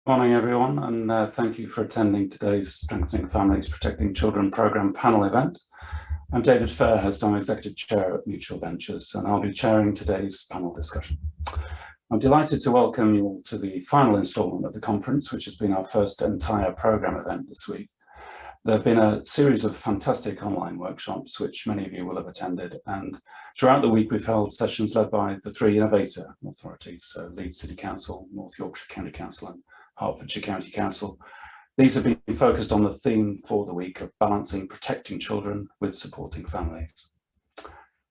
Morning, everyone, and thank you for attending today's Strengthening Families, Protecting Children programme panel event. I'm David Fairhurst, I'm Executive Chair at Mutual Ventures, and I'll be chairing today's panel discussion. I'm delighted to welcome you all to the final instalment of the conference, which has been our first entire programme event this week. There have been a series of fantastic online workshops, which many of you will have attended, and throughout the week we've held sessions led by the three Innovator authorities, so Leeds City Council, North Yorkshire County Council and Hertfordshire County Council. These have been focused on the theme for the week of balancing protecting children with supporting families.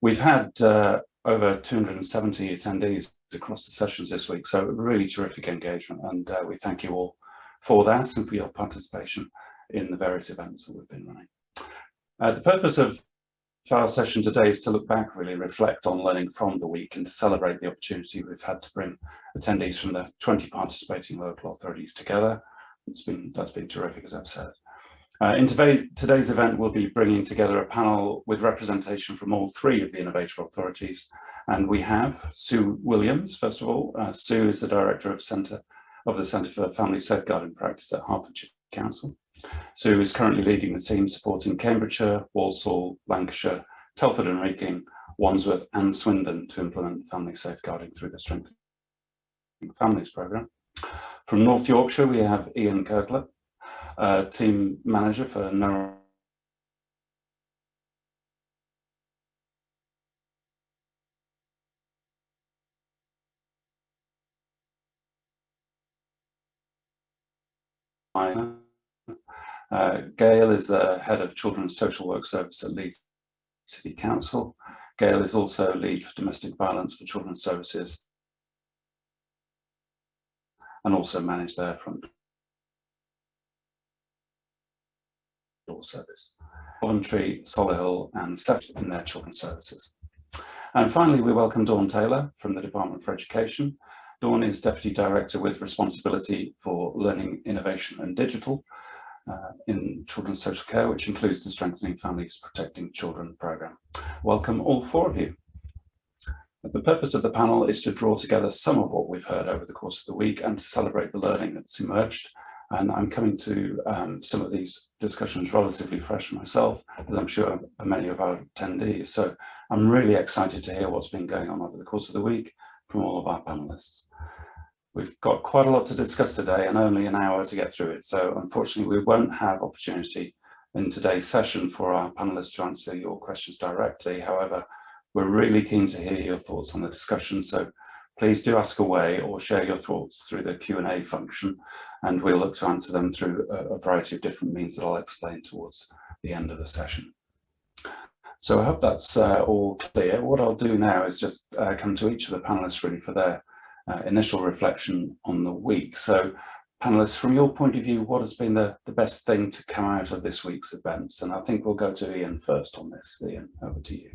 We've had over 270 attendees across the sessions this week, so really terrific engagement, and we thank you all for that and for your participation in the various events that we've been running. The purpose of our session today is to look back, really reflect on learning from the week and to celebrate the opportunity we've had to bring attendees from the 20 participating local authorities together. That's been terrific, as I've said. In today's event, we'll be bringing together a panel with representation from all three of the Innovator authorities. And we have Sue Williams, first of all. Sue is the Director of the Centre for Family Safeguarding Practice at Hertfordshire Council. Sue is currently leading the team supporting Cambridgeshire, Walsall, Lancashire, Telford and Reading, Wandsworth and Swindon to implement family safeguarding through the Strengthening Families programme. From North Yorkshire, we have Ian Kirkler, Team Manager for Neuro Gail is the Head of Children's Social Work Service at Leeds City Council. Gail is also Lead for Domestic Violence for Children's Services and also manage their front door service. Coventry, Solihull and Sefton in their children's services. And finally, we welcome Dawn Taylor from the Department for Education. Dawn is Deputy Director with responsibility for learning, innovation and digital in children's social care, which includes the Strengthening Families, Protecting Children programme. Welcome all four of you. The purpose of the panel is to draw together some of what we've heard over the course of the week and to celebrate the learning that's emerged. And I'm coming to some of these discussions relatively fresh myself, as I'm sure many of our attendees. So I'm really excited to hear what's been going on over the course of the week from all of our panelists. We've got quite a lot to discuss today and only an hour to get through it. So unfortunately, we won't have opportunity in today's session for our panelists to answer your questions directly. However, we're really keen to hear your thoughts on the discussion. So please do ask away or share your thoughts through the Q&A function, and we'll look to answer them through a variety of different means that I'll explain towards the end of the session. So I hope that's all clear. What I'll do now is just come to each of the panelists really for their initial reflection on the week. So panelists, from your point of view, what has been the best thing to come out of this week's events? And I think we'll go to Ian first on this. Ian, over to you.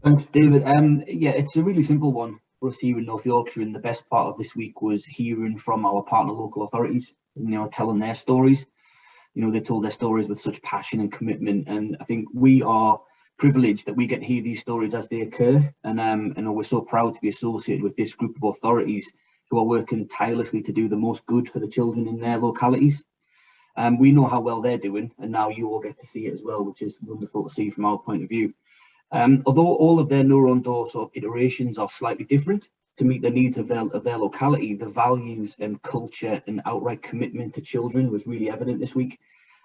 Thanks, David. Yeah, it's a really simple one for us here in North Yorkshire, and the best part of this week was hearing from our partner local authorities, telling their stories. They told their stories with such passion and commitment, and I think we are privileged that we get to hear these stories as they occur, and we're so proud to be associated with this group of authorities who are working tirelessly to do the most good for the children in their localities. We know how well they're doing, and now you all get to see it as well, which is wonderful to see from our point of view. Although all of their no-run-door sort of iterations are slightly different to meet the needs of their locality, the values and culture and outright commitment to children was really evident this week,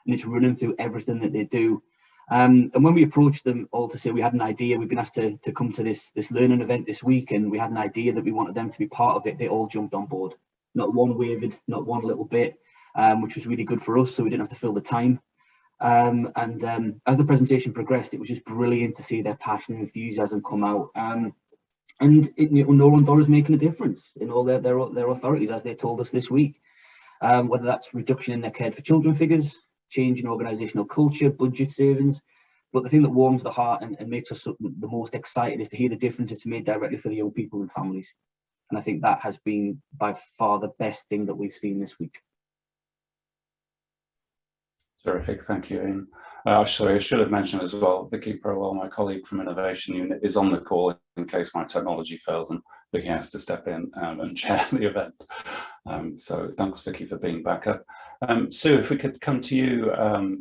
and it's running through everything that they do. And when we approached them all to say we had an idea, we've been asked to come to this learning event this week, and we had an idea that we wanted them to be part of it, they all jumped on board. Not one wavered, not one little bit, which was really good for us, so we didn't have to fill the time. As the presentation progressed, it was just brilliant to see their passion and enthusiasm come out. No one thought was making a difference in all their authorities, as they told us this week. Whether that's reduction in their Cared for Children figures, change in organisational culture, budget savings. But the thing that warms the heart and makes us the most excited is to hear the difference it's made directly for the young people and families. And I think that has been by far the best thing that we've seen this week. Terrific, thank you, Ian. Sorry, I should have mentioned as well, Vicky Prowell, my colleague from Innovation Unit, is on the call in case my technology fails and Vicky has to step in and chair the event. So thanks, Vicky, for being back up. Sue, if we could come to you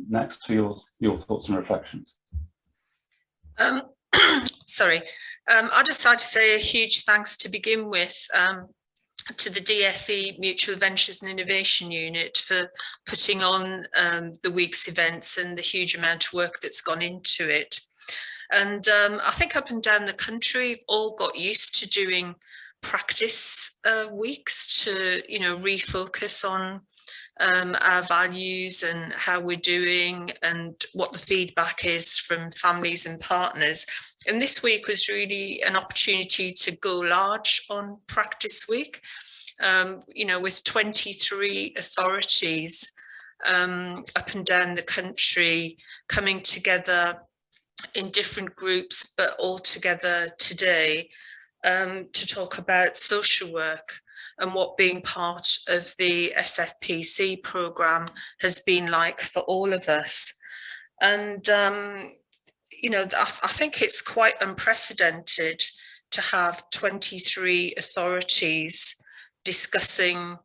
next for your thoughts and reflections. Sorry, I'd just like to say a huge thanks to begin with to the DFE Mutual Ventures and Innovation Unit for putting on the week's events and the huge amount of work that's gone into it. And I think up and down the country, we've all got used to doing practice weeks to, refocus on our values and how we're doing and what the feedback is from families and partners. And this week was really an opportunity to go large on practice week, with 23 authorities up and down the country coming together in different groups, but all together today to talk about social work and what being part of the SFPC programme has been like for all of us. And, I think it's quite unprecedented to have 23 authorities discussing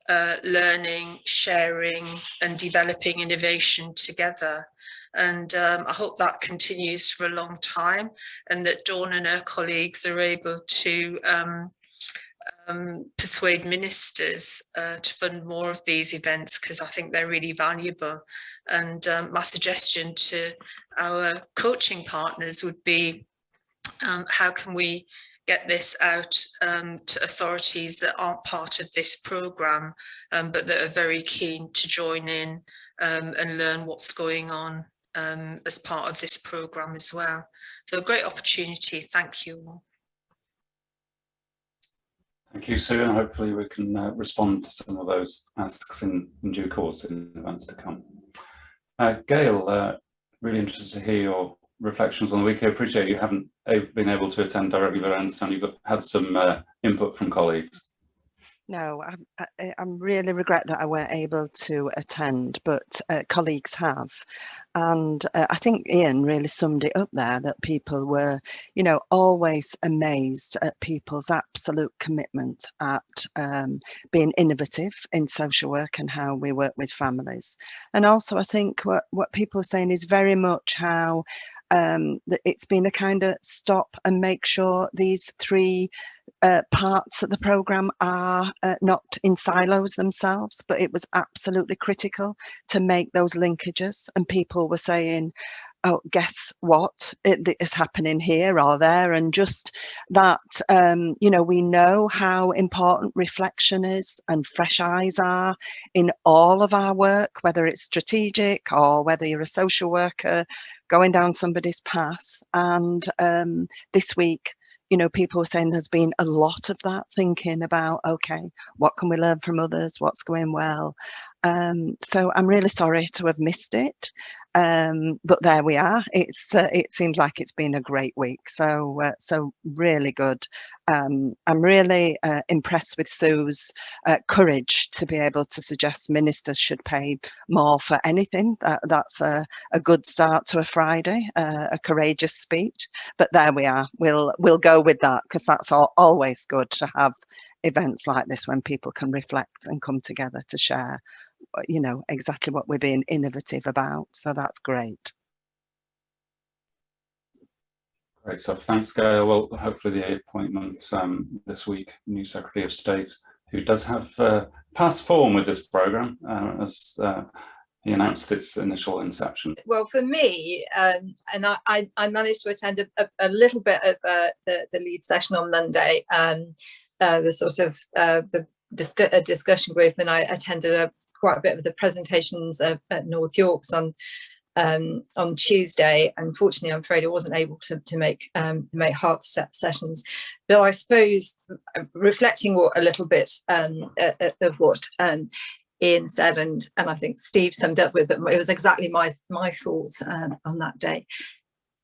learning, sharing and developing innovation together. And I hope that continues for a long time and that Dawn and her colleagues are able to persuade ministers to fund more of these events, because I think they're really valuable. And my suggestion to our coaching partners would be, how can we get this out to authorities that aren't part of this programme, but that are very keen to join in and learn what's going on as part of this programme as well. So a great opportunity. Thank you all. Thank you, Sue, and hopefully we can respond to some of those asks in due course in events to come. Gail, really interested to hear your reflections on the week. I appreciate you haven't been able to attend directly, but I understand you've had some input from colleagues. No, I really regret that I weren't able to attend, but colleagues have. And I think Ian really summed it up there, that people were, always amazed at people's absolute commitment at being innovative in social work and how we work with families. And also I think what people are saying is very much how it's been a kind of stop and make sure these three parts of the programme are not in silos themselves, but it was absolutely critical to make those linkages. And people were saying, oh, guess what, it is happening here or there, and just that, we know how important reflection is and fresh eyes are in all of our work, whether it's strategic or whether you're a social worker going down somebody's path. And this week, people were saying there's been a lot of that, thinking about, okay, what can we learn from others? What's going well? So I'm really sorry to have missed it, but there we are. It seems like it's been a great week. So really good. I'm really impressed with Sue's courage to be able to suggest ministers should pay more for anything. That's a good start to a Friday, a courageous speech. But there we are. We'll go with that, because that's always good to have events like this when people can reflect and come together to share, exactly what we're being innovative about. So that's great. Great stuff. Thanks, Gail. Well, hopefully the appointment this week, new Secretary of State, who does have past form with this programme, as he announced its initial inception. Well, for me, and I managed to attend a little bit of the lead session on Monday, the sort of the discussion group, and I attended quite a bit of the presentations at North Yorks on Tuesday. Unfortunately, I'm afraid I wasn't able to make half sessions, but I suppose reflecting a little bit of what Ian said, and I think Steve summed up with, but it was exactly my thoughts on that day.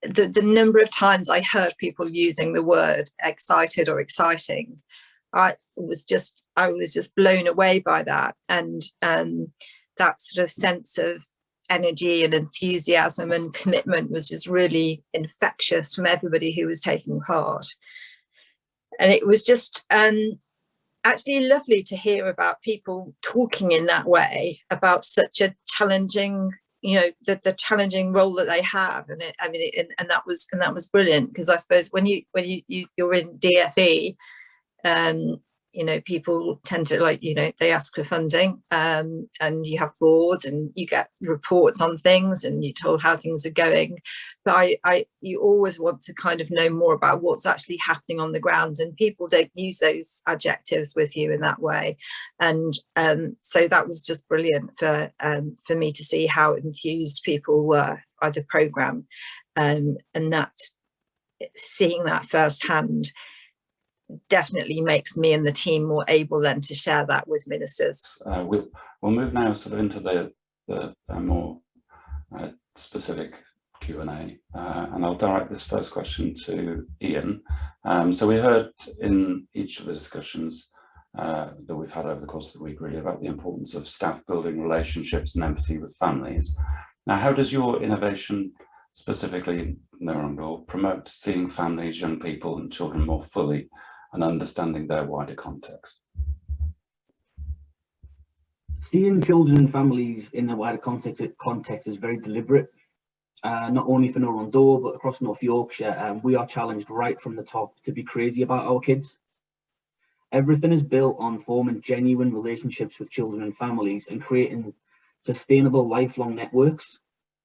The number of times I heard people using the word excited or exciting, I was just blown away by that, and that sort of sense of energy and enthusiasm and commitment was just really infectious from everybody who was taking part. And it was just actually lovely to hear about people talking in that way about such a challenging, you know, the challenging role that they have. And and that was brilliant, because I suppose when you're in DFE, you know, people tend to, like, you know, they ask for funding, and you have boards and you get reports on things and you're told how things are going, but you always want to kind of know more about what's actually happening on the ground, and people don't use those adjectives with you in that way. And so that was just brilliant for me to see how enthused people were by the programme, and that seeing that firsthand definitely makes me and the team more able then to share that with ministers. We'll move now sort of into the more specific Q&A, and I'll direct this first question to Ian. So we heard in each of the discussions that we've had over the course of the week really about the importance of staff building relationships and empathy with families. Now, how does your innovation, specifically Neuron Door, promote seeing families, young people and children more fully and understanding their wider context? Seeing children and families in their wider context is very deliberate, not only for Neuron Door, but across North Yorkshire. We are challenged right from the top to be crazy about our kids. Everything is built on forming genuine relationships with children and families and creating sustainable lifelong networks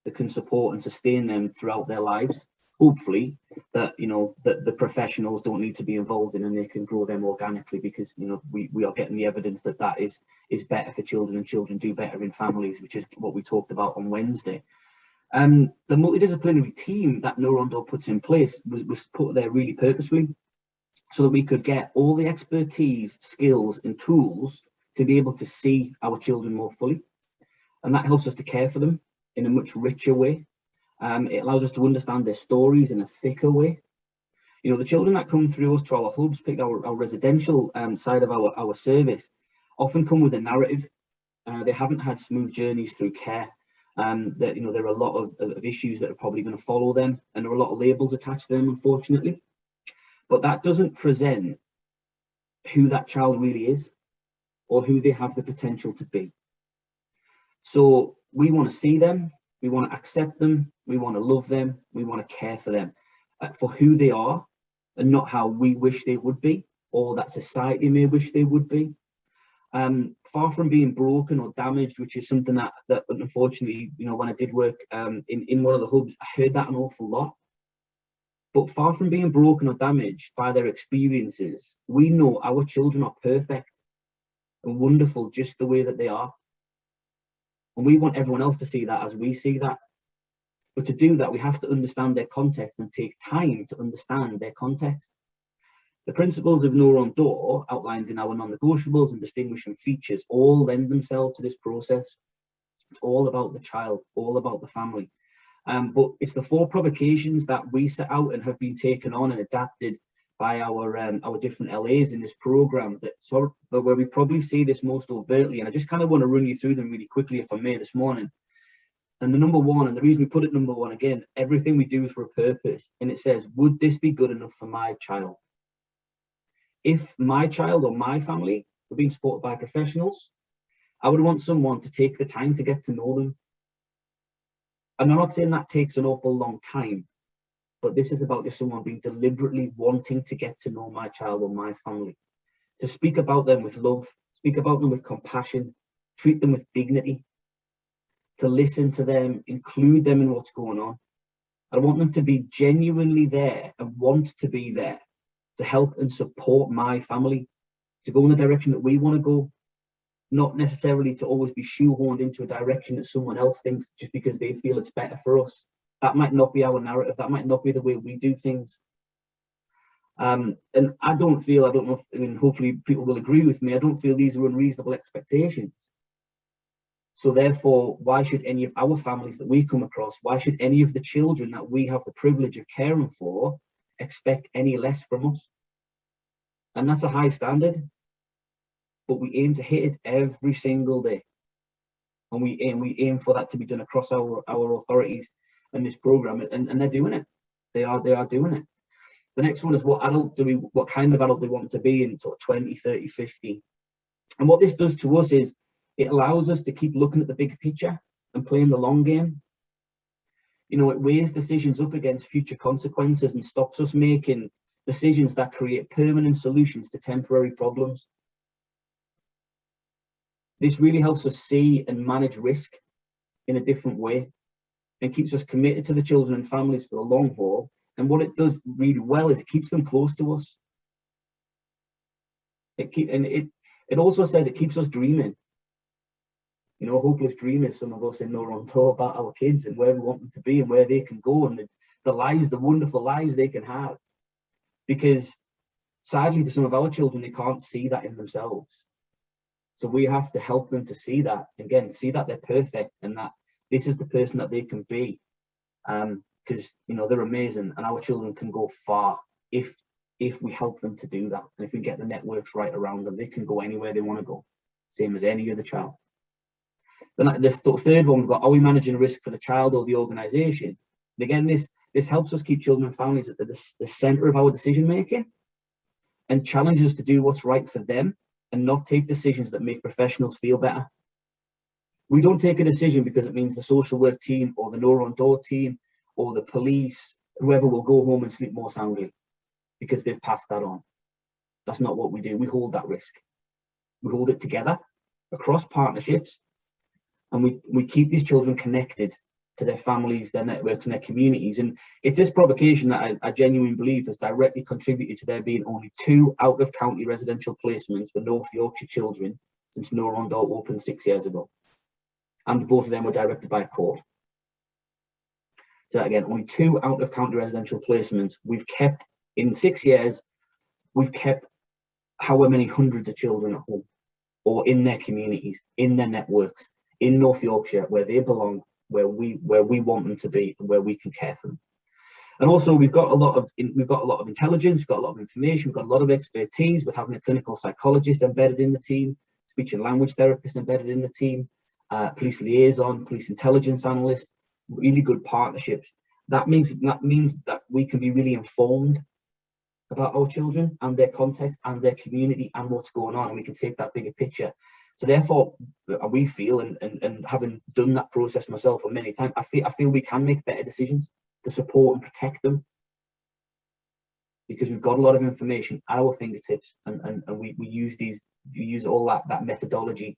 that can support and sustain them throughout their lives. Hopefully that, you know, that the professionals don't need to be involved in, and they can grow them organically, because, you know, we are getting the evidence that that is better for children, and children do better in families, which is what we talked about on Wednesday. The multidisciplinary team that Neuron Door puts in place was put there really purposefully, so that we could get all the expertise, skills and tools to be able to see our children more fully, and that helps us to care for them in a much richer way. It allows us to understand their stories in a thicker way. You know, the children that come through us to our hubs, pick our residential side of our service, often come with a narrative. They haven't had smooth journeys through care. That, you know, there are a lot of issues that are probably going to follow them, and there are a lot of labels attached to them, unfortunately. But that doesn't present who that child really is, or who they have the potential to be. So we want to see them, we want to accept them, we want to love them, we want to care for them for who they are, and not how we wish they would be, or that society may wish they would be. Far from being broken or damaged, which is something that unfortunately, you know, when I did work in one of the hubs, I heard that an awful lot. But far from being broken or damaged by their experiences, we know our children are perfect and wonderful just the way that they are. And we want everyone else to see that as we see that. But to do that, we have to understand their context and take time to understand their context. The principles of Neuron Door, outlined in our non-negotiables and distinguishing features, all lend themselves to this process. It's all about the child, all about the family. But it's the 4 provocations that we set out and have been taken on and adapted by our different LAs in this program that where we probably see this most overtly. And I just kind of want to run you through them really quickly, if I may, this morning. And the number 1, and the reason we put it number 1 again, everything we do is for a purpose. And it says, would this be good enough for my child? If my child or my family were being supported by professionals, I would want someone to take the time to get to know them. And I'm not saying that takes an awful long time, but this is about just someone being deliberately wanting to get to know my child or my family, to speak about them with love, speak about them with compassion, treat them with dignity, to listen to them, include them in what's going on. I want them to be genuinely there and want to be there to help and support my family, to go in the direction that we want to go, not necessarily to always be shoehorned into a direction that someone else thinks just because they feel it's better for us. That might not be our narrative, that might not be the way we do things. And I don't know if, I mean, hopefully people will agree with me, I don't feel these are unreasonable expectations. So therefore, why should any of our families that we come across, why should any of the children that we have the privilege of caring for expect any less from us? And that's a high standard, but we aim to hit it every single day. And we aim for that to be done across our authorities and this program, and they're doing it. They are doing it. The next one is what kind of adult do we want to be in sort of 20, 30, 50. And what this does to us is it allows us to keep looking at the big picture and playing the long game. You know, it weighs decisions up against future consequences and stops us making decisions that create permanent solutions to temporary problems. This really helps us see and manage risk in a different way and keeps us committed to the children and families for the long haul. And what it does really well is it keeps them close to us. It also says it keeps us dreaming. You know, hopeless dreamers, some of us in Innovator, about our kids and where we want them to be and where they can go and the wonderful lives they can have. Because sadly, to some of our children, they can't see that in themselves. So we have to help them to see that, again, see that they're perfect and that this is the person that they can be. Because, you know, they're amazing and our children can go far if we help them to do that. And if we get the networks right around them, they can go anywhere they want to go, same as any other child. Then this third one, we've got, are we managing risk for the child or the organisation? And again, this helps us keep children and families at the centre of our decision making and challenges us to do what's right for them and not take decisions that make professionals feel better. We don't take a decision because it means the social work team or the Innovator team or the police, whoever, will go home and sleep more soundly because they've passed that on. That's not what we do. We hold that risk. We hold it together across partnerships, and we keep these children connected to their families, their networks and their communities. And it's this provocation that I genuinely believe has directly contributed to there being only 2 out-of-county residential placements for North Yorkshire children since Innovator opened 6 years ago. And both of them were directed by a court. So again, only 2 out-of-county residential placements. We've kept, in 6 years, we've kept however many hundreds of children at home or in their communities, in their networks, in North Yorkshire, where they belong, where we want them to be and where we can care for them. And also we've got a lot of intelligence, we've got a lot of information, we've got a lot of expertise with having a clinical psychologist embedded in the team, speech and language therapist embedded in the team, police liaison, police intelligence analyst, really good partnerships. That means that we can be really informed about our children and their context and their community and what's going on, and we can take that bigger picture. So therefore, we feel, and having done that process myself for many times, I feel we can make better decisions to support and protect them, because we've got a lot of information at our fingertips, and we use all that methodology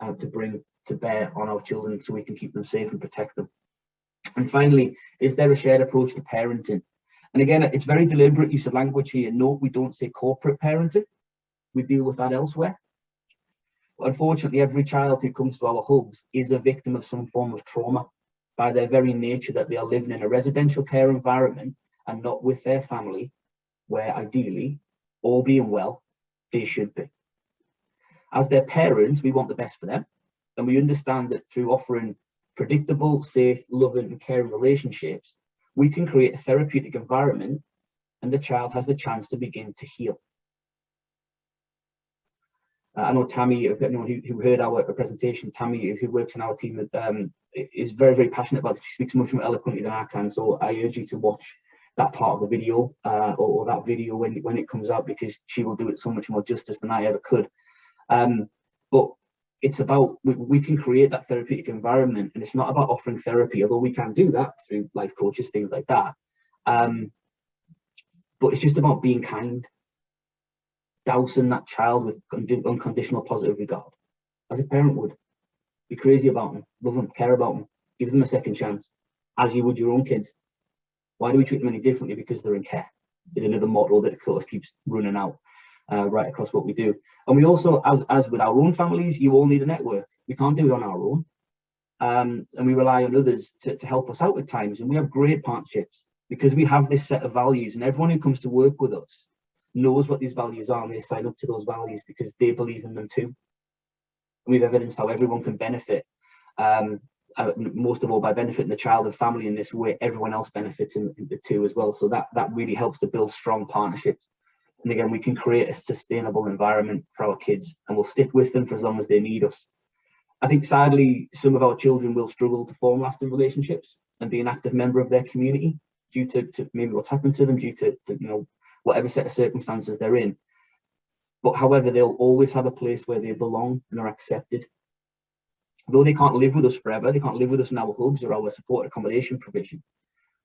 to bring to bear on our children so we can keep them safe and protect them. And finally, is there a shared approach to parenting? And again, it's very deliberate use of language here. Note, we don't say corporate parenting. We deal with that elsewhere. But unfortunately, every child who comes to our hubs is a victim of some form of trauma by their very nature, that they are living in a residential care environment and not with their family, where ideally, all being well, they should be. As their parents, we want the best for them, and we understand that through offering predictable, safe, loving and caring relationships, we can create a therapeutic environment and the child has the chance to begin to heal. I know Tammy, anyone who heard our presentation, Tammy, who works in our team, is very, very passionate about it. She speaks much more eloquently than I can, so I urge you to watch that part of the video or that video when it comes out, because she will do it so much more justice than I ever could. But it's about, we can create that therapeutic environment, and it's not about offering therapy, although we can do that through life coaches, things like that. But it's just about being kind, dousing that child with unconditional positive regard, as a parent would. Be crazy about them, love them, care about them, give them a second chance, as you would your own kids. Why do we treat them any differently? Because they're in care. Is another model that keeps running out right across what we do. And we also, as with our own families, you all need a network. We can't do it on our own. And we rely on others to help us out at times. And we have great partnerships because we have this set of values, and everyone who comes to work with us knows what these values are, and they sign up to those values because they believe in them too. And we've evidenced how everyone can benefit, most of all by benefiting the child and family in this way. Everyone else benefits in the two as well. So that really helps to build strong partnerships. And again, we can create a sustainable environment for our kids, and we'll stick with them for as long as they need us. I think sadly, some of our children will struggle to form lasting relationships and be an active member of their community due to maybe what's happened to them, due to whatever set of circumstances they're in. But however, they'll always have a place where they belong and are accepted. Though they can't live with us forever, they can't live with us in our hubs or our support accommodation provision,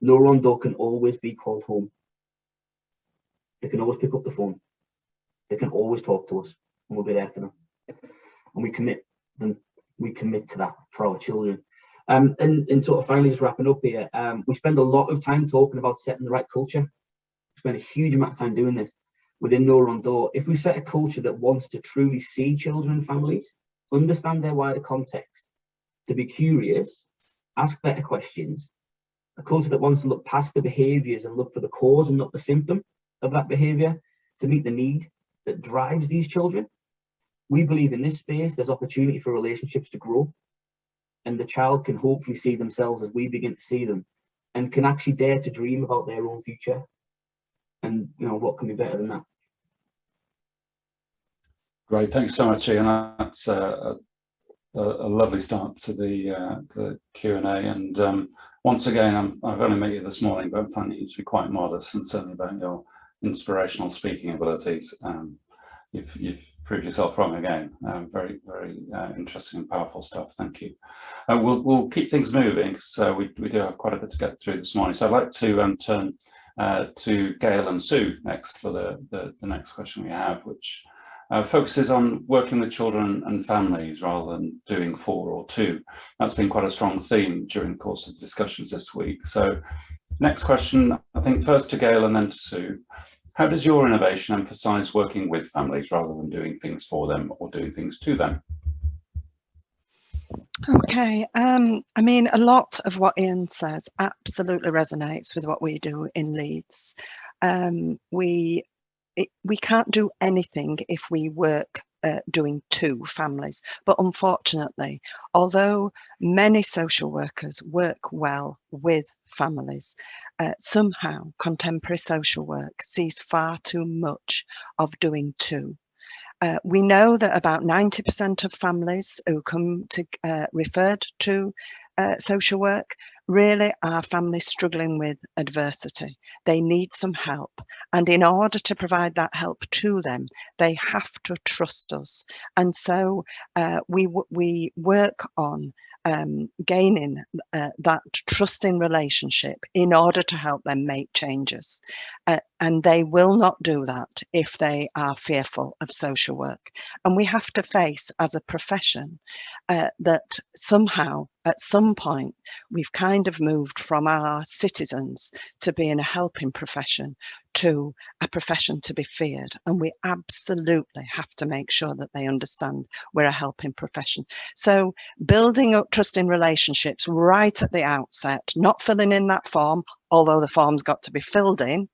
No Wrong Door can always be called home. They can always pick up the phone. They can always talk to us, and we'll be there for them. And we commit to that for our children. And sort of finally just wrapping up here, we spend a lot of time talking about setting the right culture. We spend a huge amount of time doing this within No Wrong Door. If we set a culture that wants to truly see children and families, understand their wider context, to be curious, ask better questions, a culture that wants to look past the behaviours and look for the cause and not the symptom of that behaviour, to meet the need that drives these children. We believe in this space there's opportunity for relationships to grow, and the child can hopefully see themselves as we begin to see them, and can actually dare to dream about their own future. And what can be better than that? Great, thanks so much, Ian. That's a lovely start to the Q&A. And once again, I've only met you this morning, but I'm finding you to be quite modest, and certainly about your inspirational speaking abilities. You've proved yourself wrong again. Very, very interesting and powerful stuff. Thank you. We'll keep things moving, so we do have quite a bit to get through this morning. So I'd like to turn to Gail and Sue next for the next question we have, which focuses on working with children and families rather than doing for or to. That's been quite a strong theme during the course of the discussions this week. So next question, I think first to Gail and then to Sue. How does your innovation emphasise working with families rather than doing things for them or doing things to them? Okay, I mean, a lot of what Ian says absolutely resonates with what we do in Leeds. We can't do anything if we work doing to families, but unfortunately, although many social workers work well with families, somehow contemporary social work sees far too much of doing to. We know that about 90% of families who come to referred to social work really are families struggling with adversity. They need some help, and in order to provide that help to them, they have to trust us. And so we work on gaining that trusting relationship in order to help them make changes. And they will not do that if they are fearful of social work. And we have to face as a profession that somehow at some point we've kind of moved from our citizens to being a helping profession to a profession to be feared. And we absolutely have to make sure that they understand we're a helping profession. So building up trusting relationships right at the outset, not filling in that form, although the form's got to be filled in,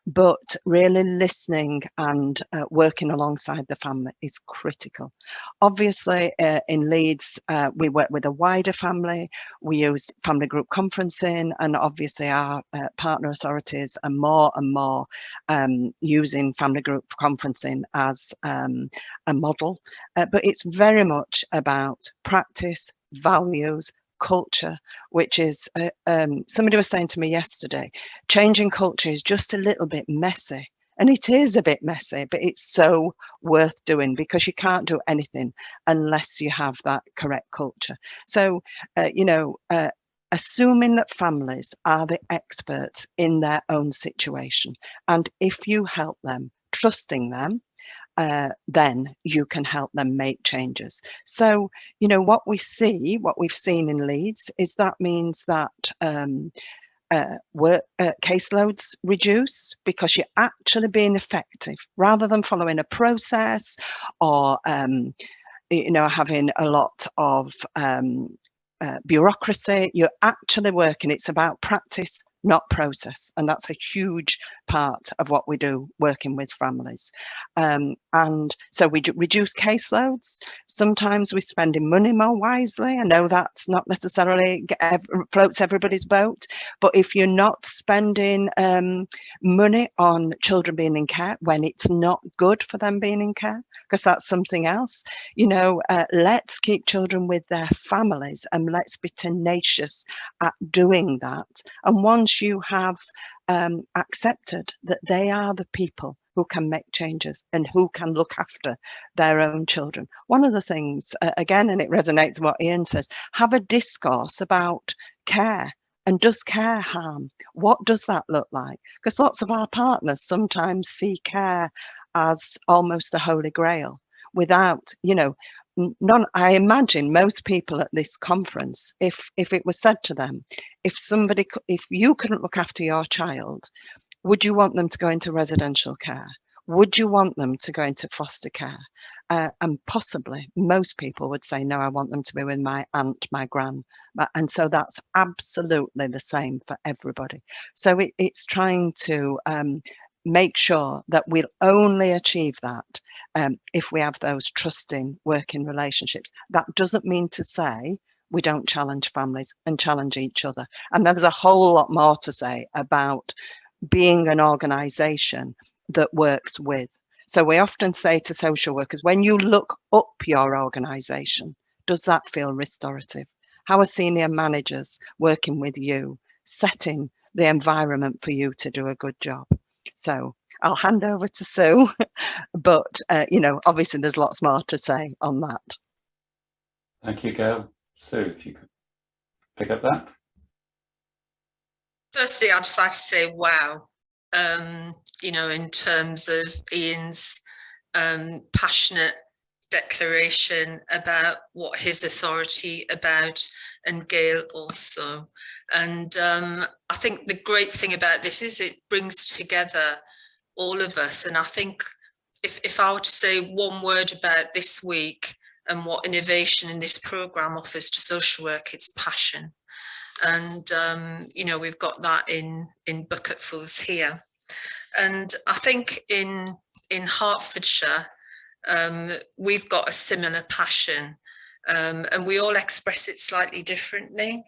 but really listening and working alongside the family is critical. Obviously, in Leeds, we work with a wider family. We use family group conferencing, and obviously our partner authorities are more and more using family group conferencing as a model. But it's very much about practice, values, culture, which is somebody was saying to me yesterday, changing culture is just a little bit messy. And it is a bit messy, but it's so worth doing, because you can't do anything unless you have that correct culture. So, assuming that families are the experts in their own situation, and if you help them, trusting them, then you can help them make changes. So, what we've seen in Leeds is that means that caseloads reduce because you're actually being effective rather than following a process or, having a lot of bureaucracy. You're actually working. It's about practice, not process. And that's a huge part of what we do working with families. And so we reduce caseloads. Sometimes we're spending money more wisely. I know that's not necessarily floats everybody's boat, but if you're not spending money on children being in care when it's not good for them being in care, because that's something else, let's keep children with their families and let's be tenacious at doing that. And once once you have accepted that they are the people who can make changes and who can look after their own children. One of the things, again, and it resonates with what Ian says, have a discourse about care. And does care harm? What does that look like? Because lots of our partners sometimes see care as almost a holy grail without, you know, I imagine most people at this conference, if it was said to them, if you couldn't look after your child, would you want them to go into residential care? Would you want them to go into foster care? And possibly most people would say, no, I want them to be with my aunt, my gran. And so that's absolutely the same for everybody. So it's trying to make sure that we'll only achieve that if we have those trusting working relationships. That doesn't mean to say we don't challenge families and challenge each other. And there's a whole lot more to say about being an organisation that works with. So we often say to social workers, when you look up your organisation, does that feel restorative? How are senior managers working with you, setting the environment for you to do a good job? So I'll hand over to Sue, but you know, obviously there's lots more to say on that. Thank you, Gail. Sue, if you could pick up that. Firstly, I'd just like to say, wow, you know, in terms of Ian's passionate declaration about what his authority about, and Gail also. And I think the great thing about this is it brings together all of us. And I think if I were to say one word about this week and what innovation in this programme offers to social work, it's passion. And, you know, we've got that in bucketfuls here. And I think in Hertfordshire, we've got a similar passion, and we all express it slightly differently.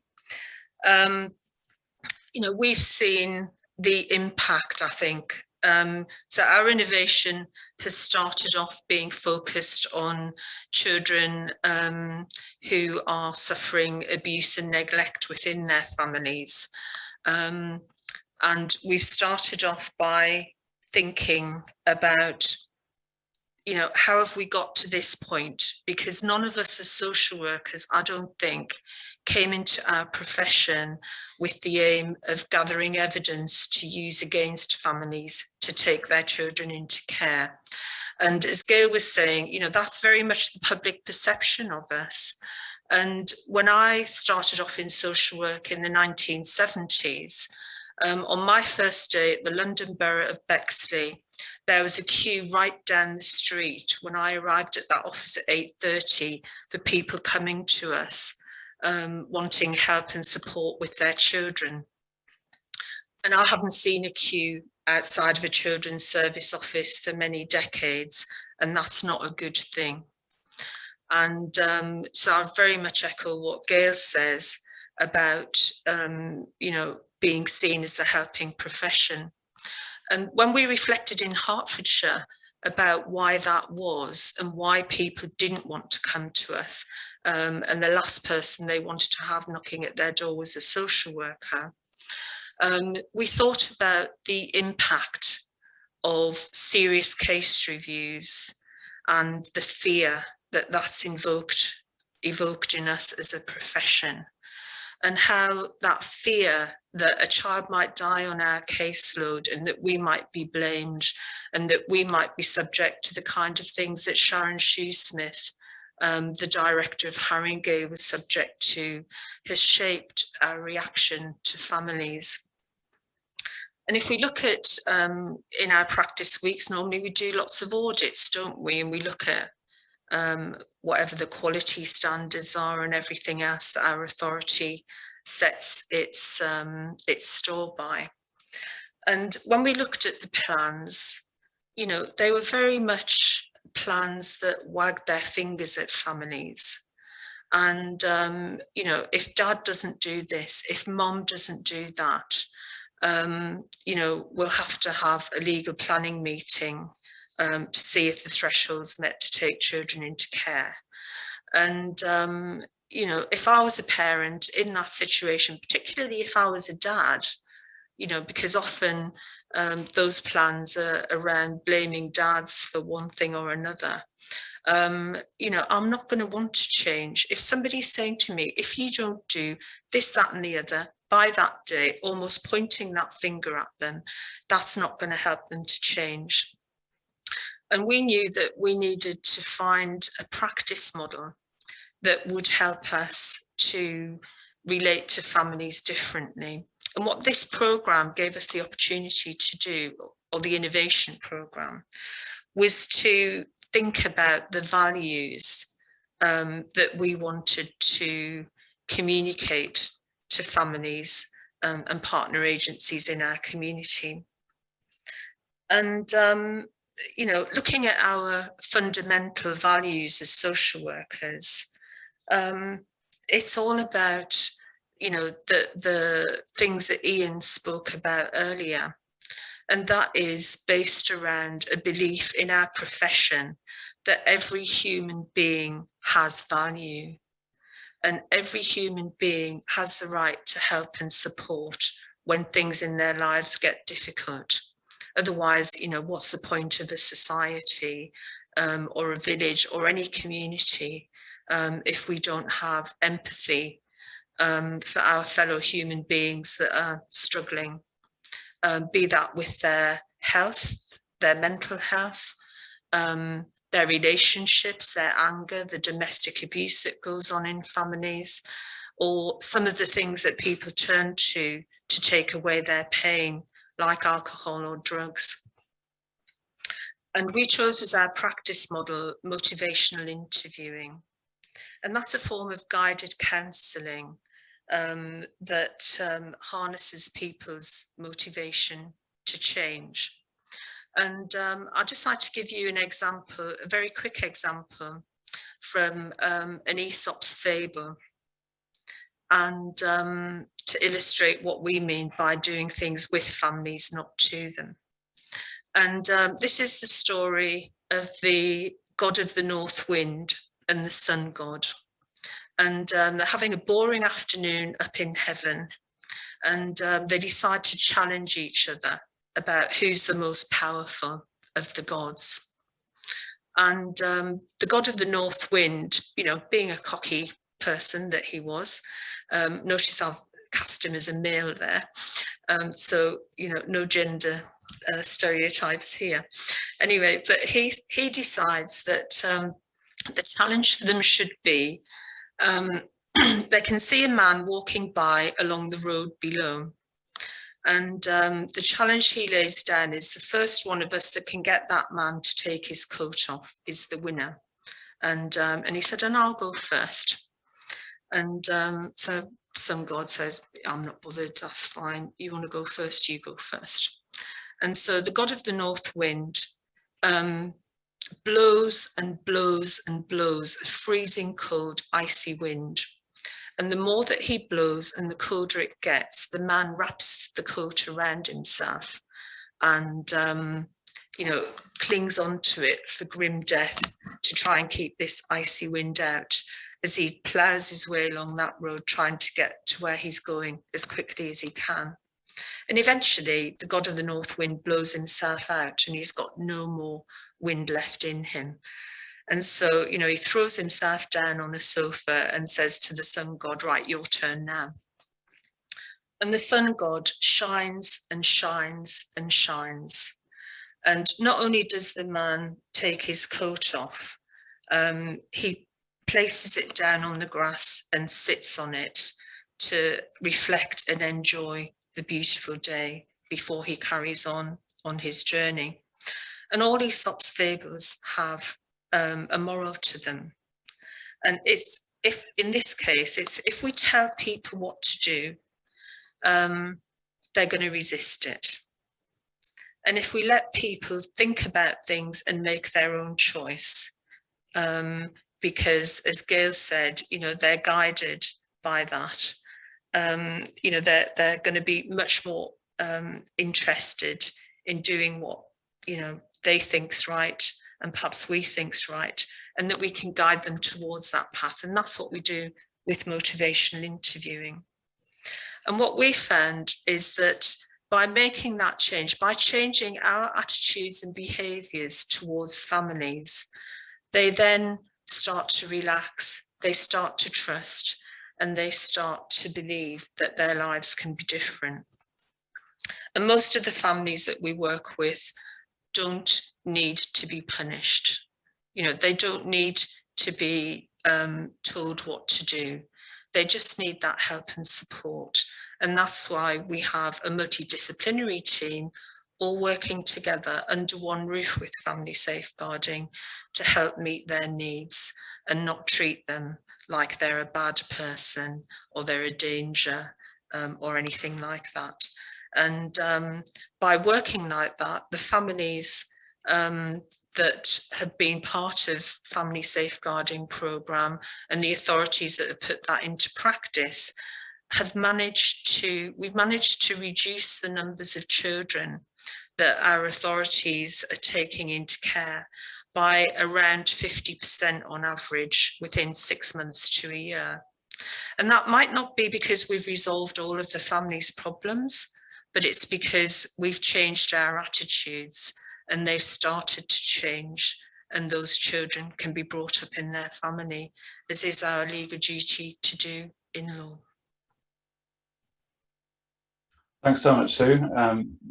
You know, we've seen the impact, I think. So our innovation has started off being focused on children who are suffering abuse and neglect within their families. And we've started off by thinking about, you know, how have we got to this point? Because none of us as social workers, I don't think, came into our profession with the aim of gathering evidence to use against families to take their children into care. And as Gail was saying, you know, that's very much the public perception of us. And when I started off in social work in the 1970s, on my first day at the London Borough of Bexley, there was a queue right down the street when I arrived at that office at 8:30 for people coming to us, wanting help and support with their children. And I haven't seen a queue outside of a children's service office for many decades, and that's not a good thing. And so I very much echo what Gail says about, you know, being seen as a helping profession. And when we reflected in Hertfordshire about why that was and why people didn't want to come to us, and the last person they wanted to have knocking at their door was a social worker, we thought about the impact of serious case reviews and the fear that that's evoked in us as a profession, and how that fear that a child might die on our caseload and that we might be blamed and that we might be subject to the kind of things that Sharon Shoesmith, the director of Haringey, was subject to, has shaped our reaction to families. And if we look at, in our practice weeks, normally we do lots of audits, don't we? And we look at whatever the quality standards are and everything else that our authority sets its store by. And when we looked at the plans, you know, they were very much plans that wagged their fingers at families. And, you know, if dad doesn't do this, if mom doesn't do that, you know, we'll have to have a legal planning meeting to see if the threshold's met to take children into care. And, you know, if I was a parent in that situation, particularly if I was a dad, you know, because often those plans are around blaming dads for one thing or another. You know, I'm not going to want to change. If somebody's saying to me, if you don't do this, that and the other by that day, almost pointing that finger at them, that's not going to help them to change. And we knew that we needed to find a practice model that would help us to relate to families differently. And what this programme gave us the opportunity to do, or the innovation programme, was to think about the values that we wanted to communicate to families and partner agencies in our community. And you know, looking at our fundamental values as social workers, it's all about, you know, the things that Ian spoke about earlier. And that is based around a belief in our profession that every human being has value, and every human being has the right to help and support when things in their lives get difficult. Otherwise, you know, what's the point of a society or a village or any community if we don't have empathy for our fellow human beings that are struggling, be that with their health, their mental health, their relationships, their anger, the domestic abuse that goes on in families, or some of the things that people turn to take away their pain, like alcohol or drugs. And we chose as our practice model motivational interviewing. And that's a form of guided counselling that harnesses people's motivation to change. And I'd just like to give you an example, a very quick example from an Aesop's fable, and to illustrate what we mean by doing things with families, not to them. And this is the story of the god of the north wind and the sun god. And they're having a boring afternoon up in heaven, and they decide to challenge each other about who's the most powerful of the gods. And the god of the north wind, you know, being a cocky person that he was, notice I've cast him as a male there, so, you know, no gender stereotypes here. Anyway, but he decides that the challenge for them should be, they can see a man walking by along the road below. And the challenge he lays down is the first one of us that can get that man to take his coat off is the winner. And he said, and I'll go first. And so sun god says, I'm not bothered, that's fine. You want to go first, you go first. And so the god of the north wind blows and blows and blows a freezing cold, icy wind. And the more that he blows and the colder it gets, the man wraps the coat around himself and, you know, clings onto it for grim death to try and keep this icy wind out as he ploughs his way along that road, trying to get to where he's going as quickly as he can. And eventually the god of the north wind blows himself out and he's got no more wind left in him. And so, you know, he throws himself down on a sofa and says to the sun god, right, your turn now. And the sun god shines and shines and shines. And not only does the man take his coat off, he places it down on the grass and sits on it to reflect and enjoy the beautiful day before he carries on his journey. And all Aesop's fables have a moral to them. And it's, if in this case, it's if we tell people what to do, they're going to resist it. And if we let people think about things and make their own choice, because as Gail said, you know, they're guided by that, you know, they're going to be much more interested in doing what, you know, they think's right and perhaps we think's right, and that we can guide them towards that path. And that's what we do with motivational interviewing. And what we found is that by making that change, by changing our attitudes and behaviours towards families, they then start to relax, they start to trust, and they start to believe that their lives can be different. And most of the families that we work with don't need to be punished. You know, they don't need to be told what to do. They just need that help and support. And that's why we have a multidisciplinary team all working together under one roof with family safeguarding to help meet their needs and not treat them like they're a bad person or they're a danger or anything like that. And by working like that, the families that have been part of family safeguarding programme and the authorities that have put that into practice have we've managed to reduce the numbers of children that our authorities are taking into care by around 50% on average within 6 months to a year. And that might not be because we've resolved all of the family's problems, but it's because we've changed our attitudes and they've started to change, and those children can be brought up in their family, as is our legal duty to do in law. Thanks so much, Sue.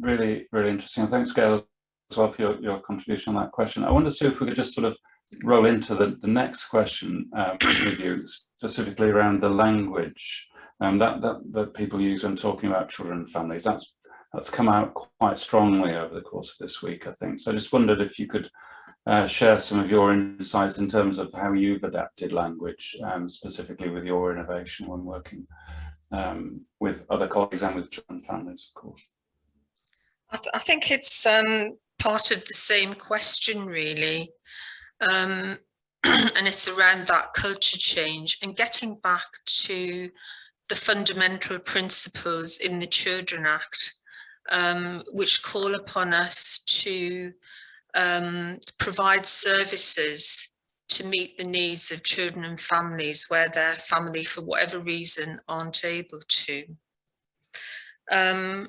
Really, really interesting. Thanks, Gail, as well for your contribution on that question. I wonder, Sue, if we could just sort of roll into the next question with you, specifically around the language that people use when talking about children and families. That's come out quite strongly over the course of this week, I think. So I just wondered if you could share some of your insights in terms of how you've adapted language, specifically with your innovation when working with other colleagues and with children and families, of course. I think it's part of the same question, really. And it's around that culture change and getting back to the fundamental principles in the Children Act, which call upon us to provide services to meet the needs of children and families where their family, for whatever reason, aren't able to. And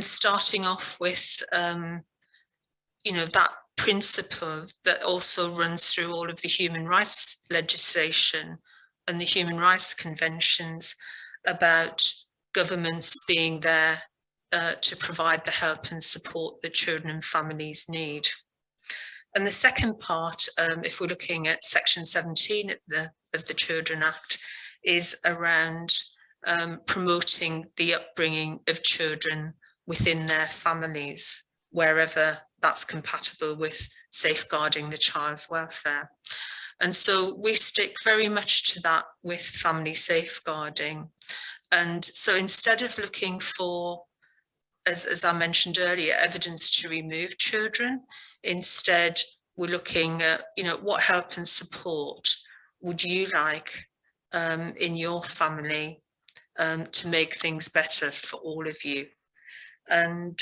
starting off with, you know, that principle that also runs through all of the human rights legislation and the human rights conventions about governments being there to provide the help and support that children and families need. And the second part, if we're looking at Section 17 of the Children Act, is around promoting the upbringing of children within their families, wherever that's compatible with safeguarding the child's welfare. And so we stick very much to that with family safeguarding. And so instead of looking for, as I mentioned earlier, evidence to remove children, instead we're looking at, you know, what help and support would you like in your family to make things better for all of you. And,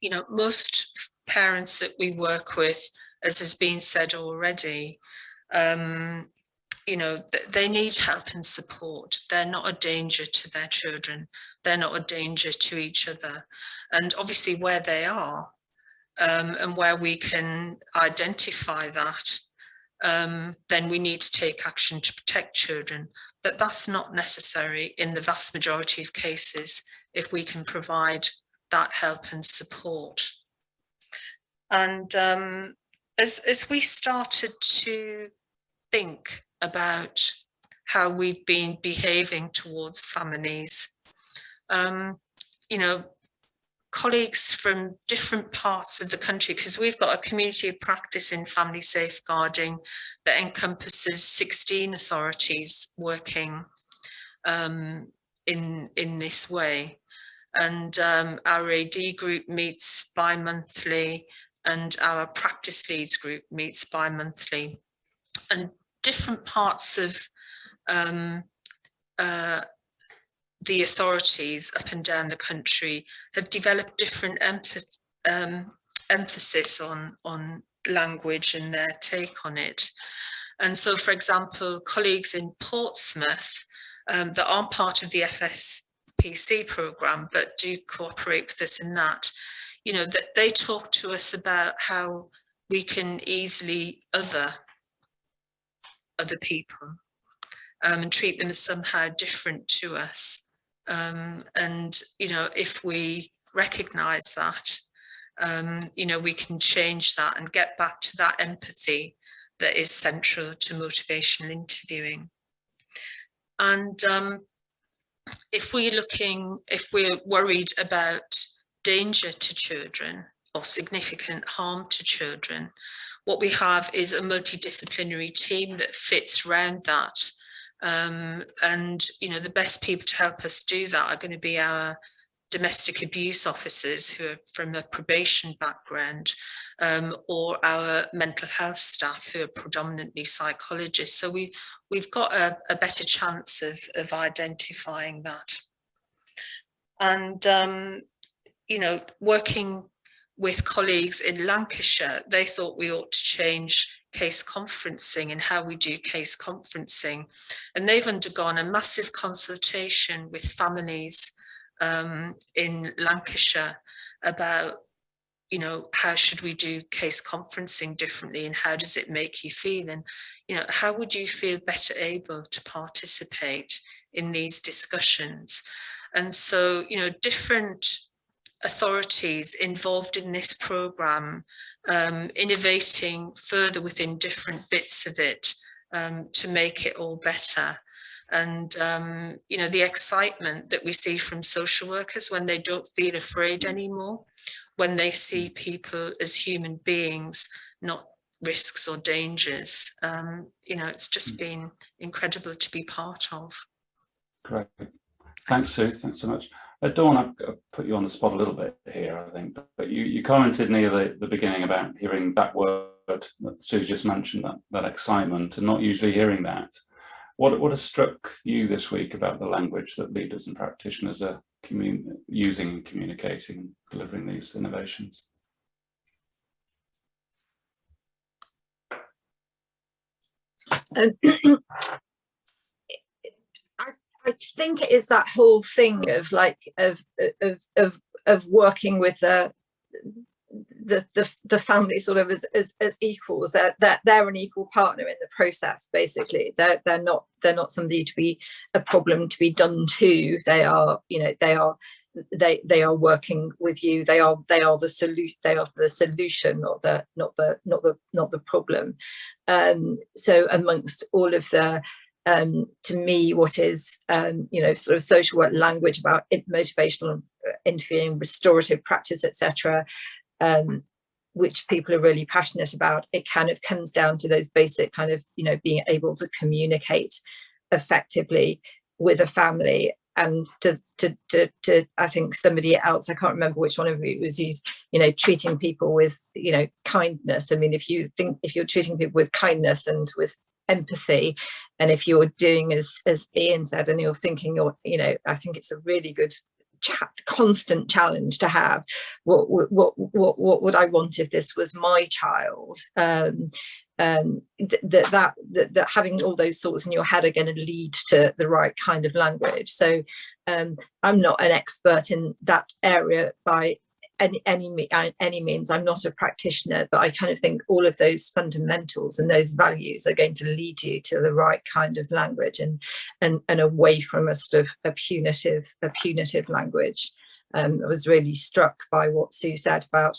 you know, most parents that we work with, as has been said already, you know, they need help and support. They're not a danger to their children. They're not a danger to each other. And obviously where they are and where we can identify that, then we need to take action to protect children. But that's not necessary in the vast majority of cases if we can provide that help and support. And as we started to think about how we've been behaving towards families, you know, colleagues from different parts of the country, because we've got a community of practice in family safeguarding that encompasses 16 authorities working in this way. And our AD group meets bi-monthly and our practice leads group meets bi-monthly. And different parts of the authorities up and down the country have developed different emphasis on language and their take on it. And so, for example, colleagues in Portsmouth that aren't part of the SFPC SFPC programme, but do cooperate with us in that. You know, that they talk to us about how we can easily other other people and treat them as somehow different to us. And, you know, if we recognise that, you know, we can change that and get back to that empathy that is central to motivational interviewing. And if we're worried about danger to children or significant harm to children, what we have is a multidisciplinary team that fits around that. And, you know, the best people to help us do that are going to be our domestic abuse officers who are from a probation background, or our mental health staff who are predominantly psychologists. So we've got a better chance of identifying that. And, you know, working with colleagues in Lancashire, they thought we ought to change case conferencing and how we do case conferencing. And they've undergone a massive consultation with families in Lancashire about, you know, how should we do case conferencing differently and how does it make you feel? And, you know, how would you feel better able to participate in these discussions? And so, you know, different authorities involved in this programme, innovating further within different bits of it to make it all better. And, you know, the excitement that we see from social workers when they don't feel afraid anymore, when they see people as human beings, not risks or dangers. You know, it's just been incredible to be part of. Great. Thanks, Sue. Thanks so much. Dawn, I've put you on the spot a little bit here, I think, but you commented near the beginning about hearing that word that Sue just mentioned, that excitement, and not usually hearing that. What has struck you this week about the language that leaders and practitioners are using and communicating and delivering these innovations? I think it is that whole thing of like of working with the family sort of as equals, that they're an equal partner in the process. Basically, they're not somebody to be a problem to be done to. They are, you know, they are working with you. They are the solution. They are the solution, not the problem. So amongst all of the to me, what is you know, sort of social work language about motivational interviewing, restorative practice, etc., which people are really passionate about, it kind of comes down to those basic kind of, you know, being able to communicate effectively with a family. And to I think somebody else, I can't remember which one of you was used, you know, treating people with, you know, kindness. I mean, if you're treating people with kindness and with empathy, and if you're doing as Ian said, and you're thinking, you know, I think it's a really good constant challenge to have. What would I want if this was my child? That having all those thoughts in your head are going to lead to the right kind of language. So I'm not an expert in that area by any means. I'm not a practitioner, but I kind of think all of those fundamentals and those values are going to lead you to the right kind of language and away from a sort of a punitive language. I was really struck by what Sue said about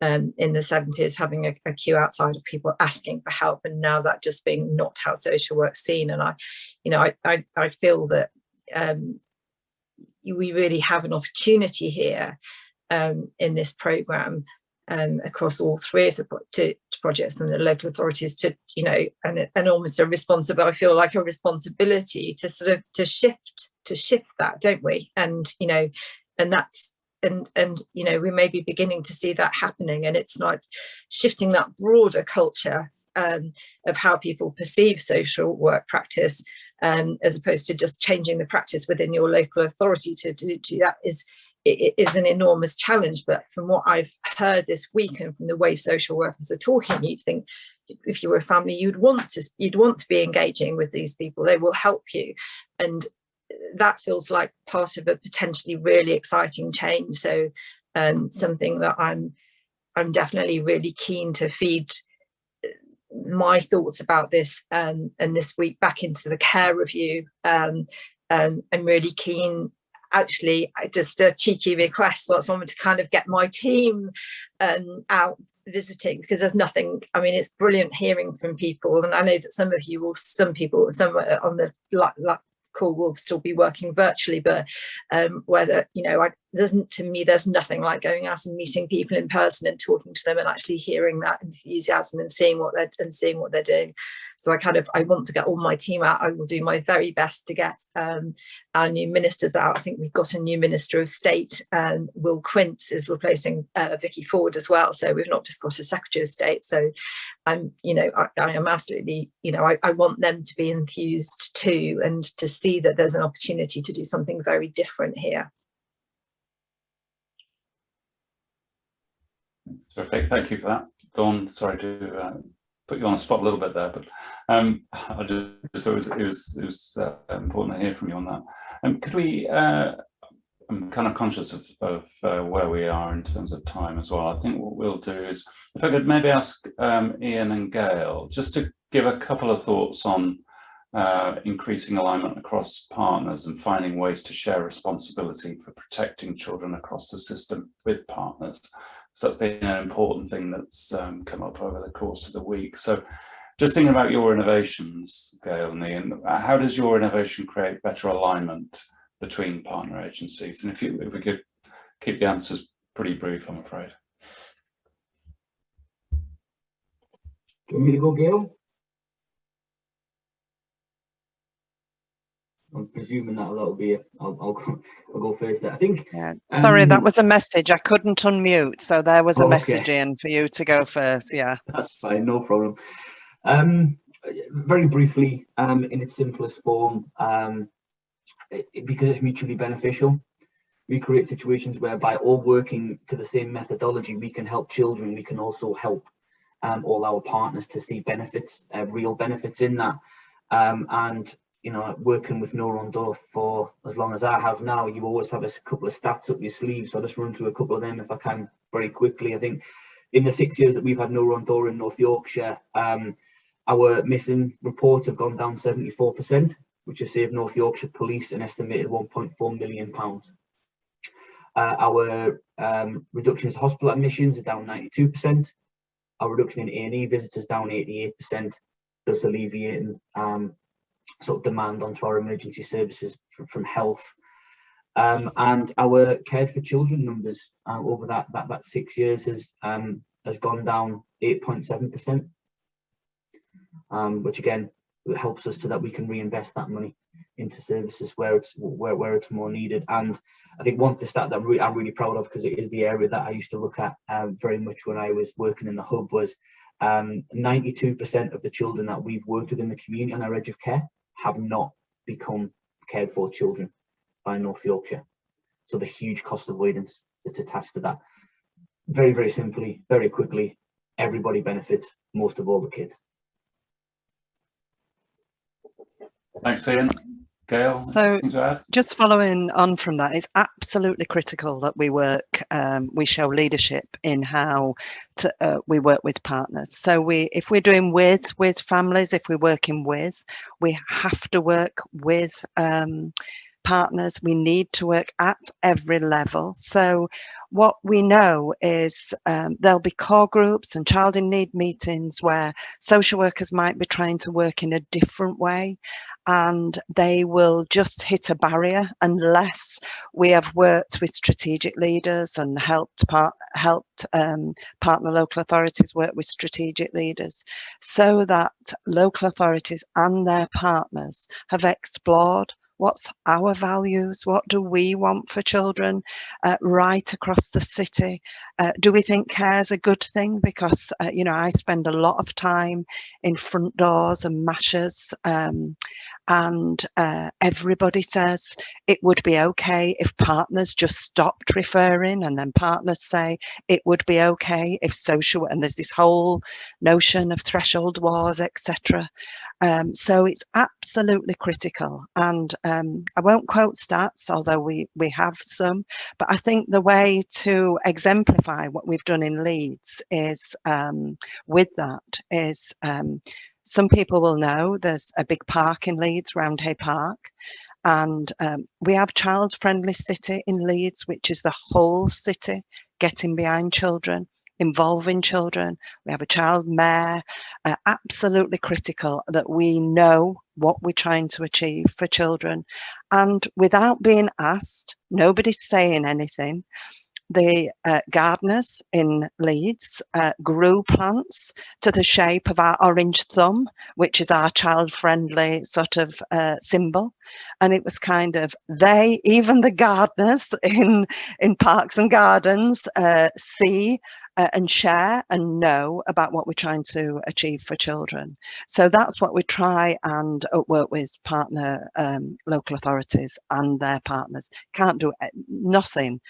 in the 70s having a queue outside of people asking for help, and now that just being not how social work's seen. And I feel that we really have an opportunity here in this programme across all three of the projects and the local authorities to, you know, and almost a responsibility, I feel like a responsibility to sort of to shift that, don't we? And, you know, and that's and you know, we may be beginning to see that happening, and it's like shifting that broader culture of how people perceive social work practice, as opposed to just changing the practice within your local authority. To do that it is an enormous challenge. But from what I've heard this week and from the way social workers are talking, you'd think if you were a family, you'd want to be engaging with these people. They will help you, and that feels like part of a potentially really exciting change. So something that I'm definitely really keen to feed my thoughts about this and this week back into the care review. I'm really keen, actually, just a cheeky request for someone to kind of get my team out visiting, because there's nothing, I mean, it's brilliant hearing from people, and I know that some of you will, some people on the call will still be working virtually, but whether, you know, to me there's nothing like going out and meeting people in person and talking to them and actually hearing that enthusiasm and seeing what they're doing. So I want to get all my team out. I will do my very best to get our new ministers out. I think we've got a new Minister of State, Will Quince is replacing Vicky Ford as well, so we've not just got a Secretary of State. So I am absolutely, I want them to be enthused too, and to see that there's an opportunity to do something very different here. Terrific, thank you for that. Dawn, sorry to put you on the spot a little bit there, but I just thought it was important to hear from you on that. Could we, I'm kind of conscious of where we are in terms of time as well. I think what we'll do is, if I could maybe ask Ian and Gail just to give a couple of thoughts on increasing alignment across partners and finding ways to share responsibility for protecting children across the system with partners. So that's been an important thing that's come up over the course of the week. So just thinking about your innovations, Gail and Ian, how does your innovation create better alignment between partner agencies? And if we could keep the answers pretty brief, I'm afraid. Do you want me to go, Gail? I'm presuming that'll be it. I'll go first there. I think. Yeah. Sorry, that was a message. I couldn't unmute, so there was a message in for you to go first. Yeah, that's fine, no problem. Very briefly, in its simplest form, because it's mutually beneficial, we create situations whereby all working to the same methodology, we can help children. We can also help all our partners to see benefits, real benefits in that, and working with No Wrong Door for as long as I have now, you always have a couple of stats up your sleeve. So I'll just run through a couple of them if I can very quickly. I think in the 6 years that we've had No Wrong Door in North Yorkshire, our missing reports have gone down 74%, which has saved North Yorkshire Police an estimated £1.4 million. Our reductions to hospital admissions are down 92%. Our reduction in A&E visitors down 88%, thus alleviating sort of demand onto our emergency services from health, and our cared for children numbers over that 6 years has gone down 8.7%, which again helps us so that we can reinvest that money into services where it's more needed. And I think one stat that I'm really proud of, because it is the area that I used to look at very much when I was working in the hub, was 92% of the children that we've worked with in the community on our edge of care have not become cared for children by North Yorkshire. So the huge cost avoidance that's attached to that. Very, very simply, very quickly, everybody benefits, most of all the kids. Thanks, Ian. Gail, so anything to add? Just following on from that, it's absolutely critical that we show leadership in how we work with partners. So if we're doing with families, if we're working with, we have to work with partners. We need to work at every level. So what we know is there'll be core groups and child in need meetings where social workers might be trying to work in a different way, and they will just hit a barrier unless we have worked with strategic leaders and helped partner local authorities work with strategic leaders, so that local authorities and their partners have explored what's our values, what do we want for children right across the city. Do we think care is a good thing? Because I spend a lot of time in front doors and mashers, and everybody says it would be okay if partners just stopped referring, and then partners say it would be okay if social, and there's this whole notion of threshold wars, etc. So it's absolutely critical, and I won't quote stats, although we have some, but I think the way to exemplify what we've done in Leeds is with that is some people will know there's a big park in Leeds, Roundhay Park, and we have child-friendly city in Leeds, which is the whole city getting behind children, involving children. We have a child mayor. Absolutely critical that we know what we're trying to achieve for children, and without being asked, nobody's saying anything. The gardeners in Leeds grew plants to the shape of our orange thumb, which is our child-friendly sort of symbol. And it was kind of even the gardeners in parks and gardens see and share and know about what we're trying to achieve for children. So that's what we try and work with partner local authorities and their partners. Can't do nothing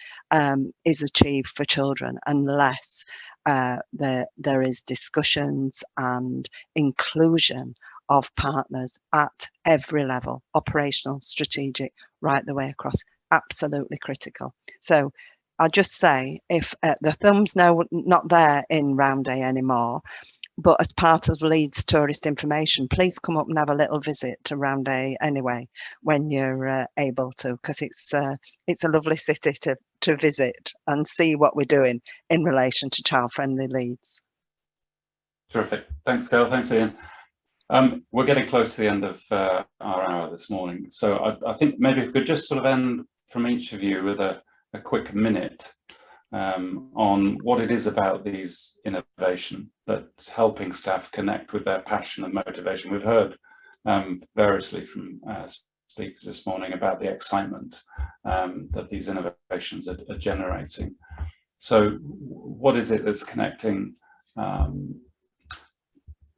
is achieved for children unless there is discussions and inclusion of partners at every level, operational, strategic, right the way across. Absolutely critical. So I'll just say, if the thumb's now not there in Roundhay anymore, but as part of Leeds Tourist Information, please come up and have a little visit to Roundhay anyway when you're able to, because it's a lovely city to visit and see what we're doing in relation to child-friendly Leeds. Terrific. Thanks, Gail. Thanks, Ian. We're getting close to the end of our hour this morning, so I think maybe if we could just sort of end from each of you with a quick minute on what it is about these innovation that's helping staff connect with their passion and motivation. We've heard variously from speakers this morning about the excitement that these innovations are generating. So what is it that's connecting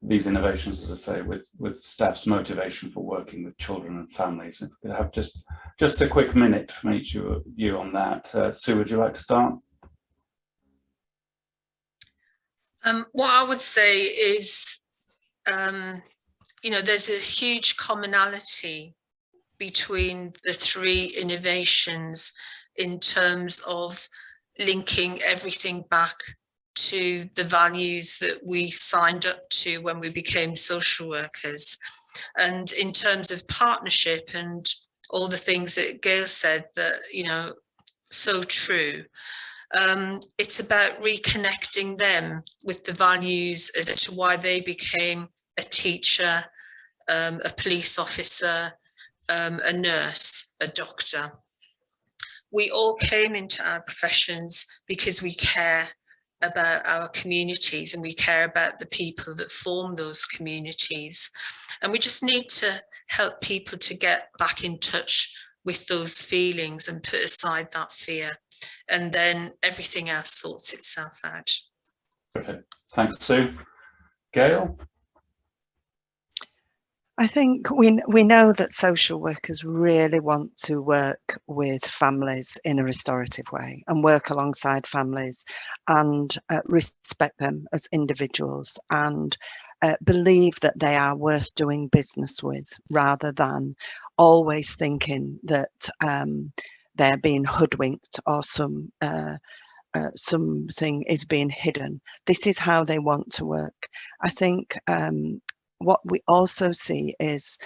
these innovations, as I say, with staff's motivation for working with children and families? If we could have just a quick minute from each of you on that. Sue, would you like to start? What I would say is, there's a huge commonality between the three innovations in terms of linking everything back to the values that we signed up to when we became social workers. And in terms of partnership and all the things that Gail said that, so true, it's about reconnecting them with the values as to why they became a teacher, a police officer, a nurse, a doctor. We all came into our professions because we care about our communities and we care about the people that form those communities. And we just need to help people to get back in touch with those feelings and put aside that fear. And then everything else sorts itself out. Okay, thanks, Sue. Gail? I think we know that social workers really want to work with families in a restorative way and work alongside families and respect them as individuals and believe that they are worth doing business with, rather than always thinking that they're being hoodwinked or something is being hidden. This is how they want to work. I think what we also see is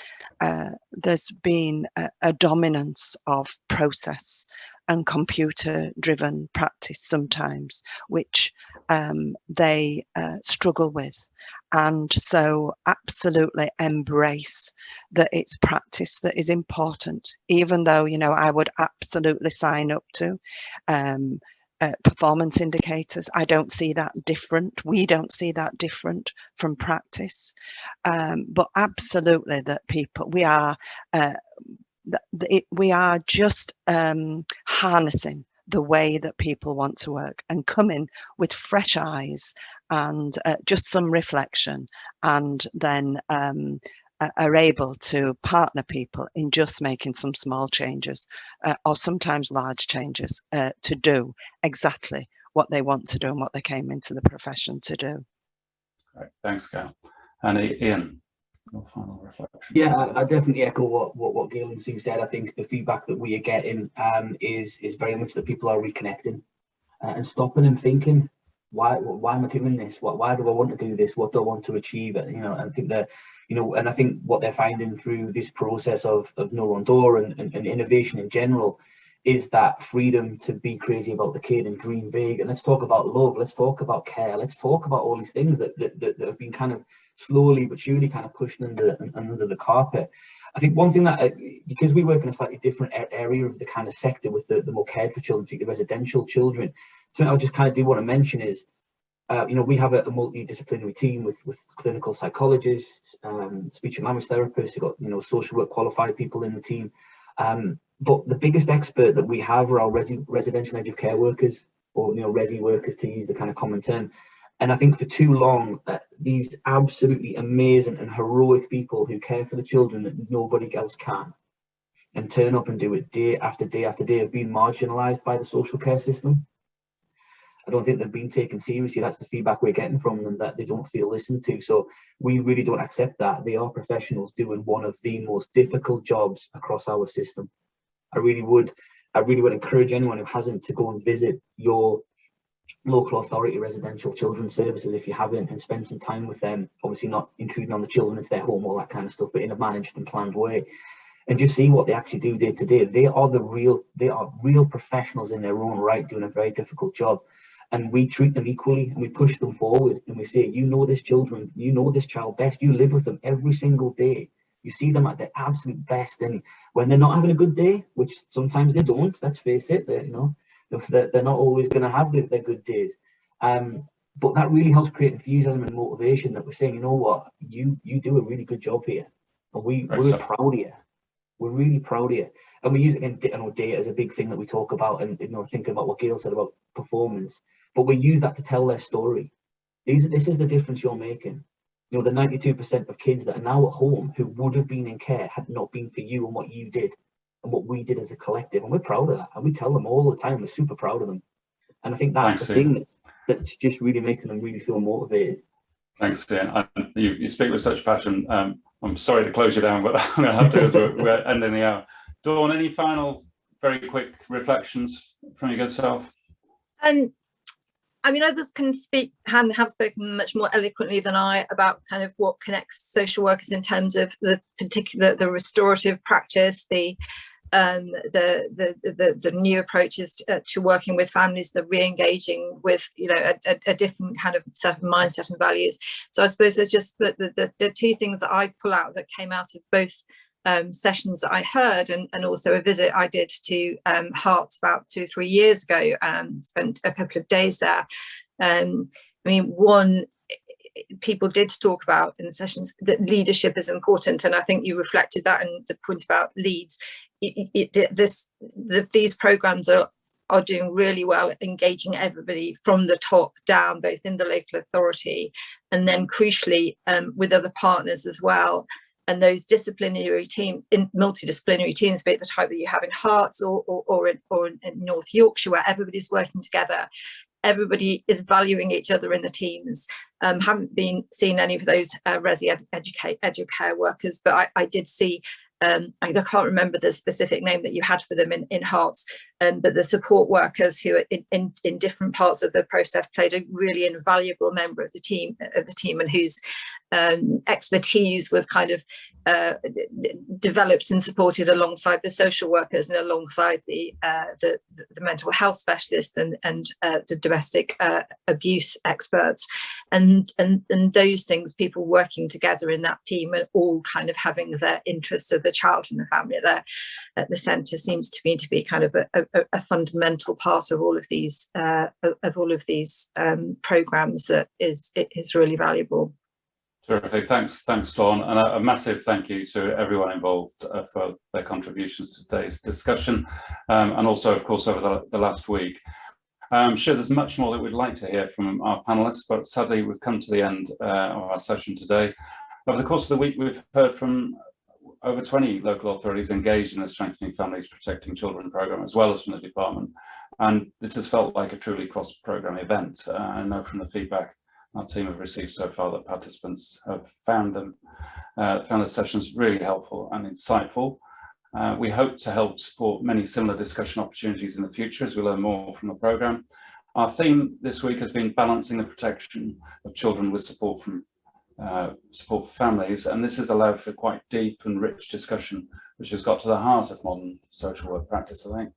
there's been a dominance of process and computer-driven practice sometimes, which they struggle with. And so absolutely embrace that it's practice that is important, even though, I would absolutely sign up to performance indicators. I don't see that different. We don't see that different from practice. But absolutely that we are just harnessing the way that people want to work and coming with fresh eyes and just some reflection, and then are able to partner people in just making some small changes or sometimes large changes to do exactly what they want to do and what they came into the profession to do. Great. Thanks, Gail. And Ian, your final reflection. Yeah, I definitely echo what Gail and Sue said. I think the feedback that we are getting is very much that people are reconnecting and stopping and thinking, why am I doing this? Why do I want to do this? What do I want to achieve? I think that, and I think what they're finding through this process of No Wrong Door and innovation in general is that freedom to be crazy about the kid and dream big. And let's talk about love. Let's talk about care. Let's talk about all these things that have been kind of slowly but surely kind of pushed under the carpet. I think one thing that, because we work in a slightly different area of the kind of sector with the more cared for children, particularly residential children, something I just kind of do want to mention is, we have a multidisciplinary team with clinical psychologists, speech and language therapists, we've got, social work qualified people in the team. But the biggest expert that we have are our residential aged care workers, or resi workers, to use the kind of common term. And I think for too long, these absolutely amazing and heroic people who care for the children that nobody else can, and turn up and do it day after day after day, have been marginalised by the social care system. I don't think they've been taken seriously. That's the feedback we're getting from them, that they don't feel listened to. So we really don't accept that. They are professionals doing one of the most difficult jobs across our system. I really would encourage anyone who hasn't to go and visit your local authority residential children's services if you haven't, and spend some time with them. Obviously not intruding on the children, it's their home, all that kind of stuff, but in a managed and planned way, and just see what they actually do day to day. They are real professionals in their own right, doing a very difficult job. And we treat them equally, and we push them forward, and we say, this children, this child best, you live with them every single day. You see them at their absolute best, and when they're not having a good day, which sometimes they don't, let's face it, they're not always going to have their good days. But that really helps create enthusiasm and motivation, that we're saying, you do a really good job here, and we're proud of you. We're really proud of you. And we use, again, data is a big thing that we talk about, and thinking about what Gail said about performance, but we use that to tell their story. This is the difference you're making. The 92% of kids that are now at home who would have been in care had not been for you and what you did and what we did as a collective, and we're proud of that, and we tell them all the time we're super proud of them. And I think that's the thing that's just really making them really feel motivated. Thanks, Ian. You speak with such passion. I'm sorry to close you down, but I'm going to have to, as we're ending the hour. Dawn, any final very quick reflections from your good self? Others can speak and have spoken much more eloquently than I about kind of what connects social workers in terms of the restorative practice, the new approaches to working with families, the re-engaging with a different kind of set of mindset and values. So I suppose there's just the two things that I pull out that came out of both sessions that I heard, and also a visit I did to Hearts about 2 or 3 years ago, spent a couple of days there. One, people did talk about in the sessions that leadership is important, and I think you reflected that in the point about leads. These programs are doing really well, engaging everybody from the top down, both in the local authority and then crucially with other partners as well. And those multidisciplinary teams, be it the type that you have in Hearts or in North Yorkshire, where everybody's working together, everybody is valuing each other in the teams. Haven't seen any of those resi educare workers, but I did see, I can't remember the specific name that you had for them in Hearts, but the support workers who are in different parts of the process played a really invaluable member of the team, and whose expertise was kind of developed and supported alongside the social workers and alongside the mental health specialists and the domestic abuse experts, and those things, people working together in that team and all kind of having their interests of the child and the family at the centre, seems to me to be kind of a fundamental part of all of these programmes that is really valuable. Terrific. Thanks, Dawn, and a massive thank you to everyone involved for their contributions to today's discussion, and also, of course, over the last week. I'm sure there's much more that we'd like to hear from our panellists, but sadly we've come to the end of our session today. Over the course of the week, we've heard from over 20 local authorities engaged in the Strengthening Families Protecting Children programme, as well as from the department. And this has felt like a truly cross-programme event. I know from the feedback our team have received so far that participants have found the sessions really helpful and insightful. We hope to help support many similar discussion opportunities in the future as we learn more from the programme. Our theme this week has been balancing the protection of children with support for families, and this has allowed for quite deep and rich discussion, which has got to the heart of modern social work practice, I think.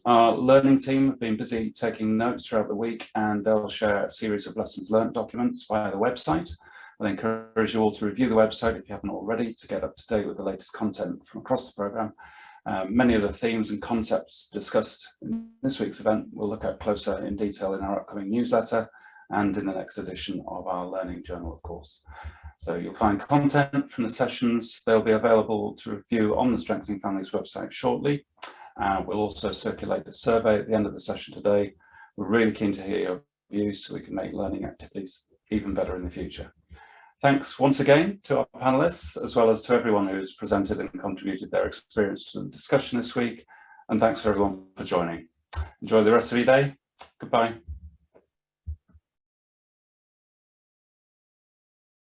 Our learning team have been busy taking notes throughout the week, and they'll share a series of lessons learned documents via the website. I encourage you all to review the website if you haven't already, to get up to date with the latest content from across the programme. Many of the themes and concepts discussed in this week's event we'll look at closer in detail in our upcoming newsletter and in the next edition of our learning journal, of course. So you'll find content from the sessions. They'll be available to review on the Strengthening Families website shortly. We'll also circulate a survey at the end of the session today. We're really keen to hear your views so we can make learning activities even better in the future. Thanks once again to our panelists, as well as to everyone who's presented and contributed their experience to the discussion this week. And thanks for everyone for joining. Enjoy the rest of your day. Goodbye.